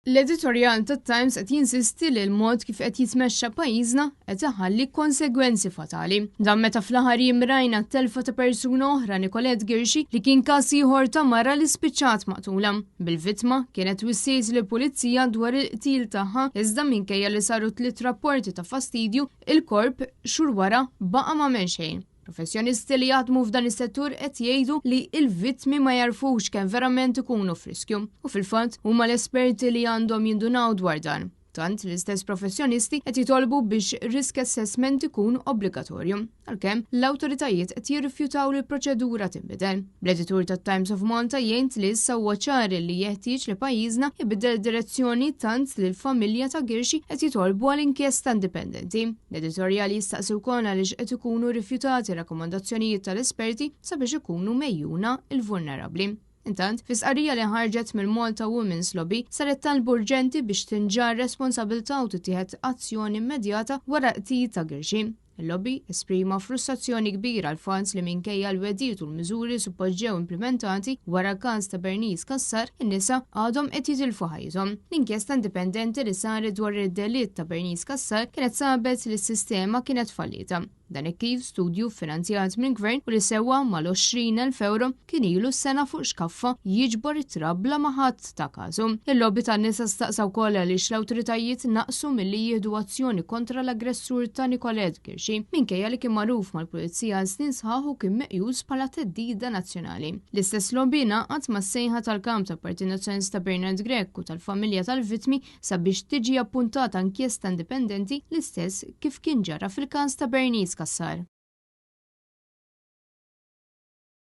L-editorjal tat-Times qed jinsisti li l-mod kif qed jitmexxa pajjiżna qed iħalli konsegwenzi fatali. Dan meta fl-aħħar rajna t-telfa ta' persuna oħra Nicolette Girshi li kien każ ieħor ta' mara li spiċċat maqtula. Bil-vittma kienet wissiet lill pulizija dwar il-qtil tagħha iżda minkejja li saru 3 rapporti ta' fastidju, il-korp xhur wara baqa' m'għamel xejn. Professjonisti li jaħdmu f'dan is-settur qed jgħidu li l-vittmi ma jarfux kemm verament ikunu f'riskju u fil-fatt huma l-esperti li għandhom jindunaw dwar dan. Tant l-istess professjonisti qed jitolbu biex risk assessment ikun obbligatorju, għalkemm l-awtoritajiet qed jirrifjutaw li l-proċedura tinbidel. Bl-editur tat-Times of Malta jgħid li issa huwa ċari li jeħtieġ li pajjiżna jibdel direzzjoni tant li l-familja ta' Girshi qed jitolbu għal inkjesta indipendenti. L-editorjali jistaqsi wkoll għaliex qed ikunu rrifjutati rakkomandazzjonijiet tal-esperti sabiex ikunu mejjuna il-vulnerabbli. Intant, fi sqarrija li ħarġet mill-Malta Women's Lobby saret talb urġenti biex tinġar responsabilità u tittieħed azzjoni immedjata wara qtil ta' Girshi. Il-lobby esprima frustrazzjoni kbira għal fatt li minkejja l-weddiet u l-miżuri suppost ġew implementati wara każ ta' Bernice Cassar, in-nisa għadhom qed jitilfu ħajjithom. L-inkjesta indipendenti li saret dwar id-delitt ta' Bernice Cassar kienet sabet li s-sistema kienet fallita. Dan kif studju finanzjat minn gvern u li sewa mal-20,000 euro kien ilu s-sena fuq xkaffa jiġbor it-trabla maħat ta' każu. Il-lobby tan-nisa staqsaw wkoll għaliex l-awtoritajiet naqsu milli jieħdu azzjoni kontra l-aggressur ta' Nicolette Girshi minkejja li kien magħruf mal-pulizija għal snin sħaħ u kien meqjus bħala teddida nazzjonali. L-istess lobby naqgħet mas-sejħa tal-kamp tal-Partit Nazzjonalista Bernard Gregg u tal-familja tal-vittmi sabiex tiġi appuntata inkjesta indipendenti l-istess kif kien ġara fil-każ ta' Bernice Cassar.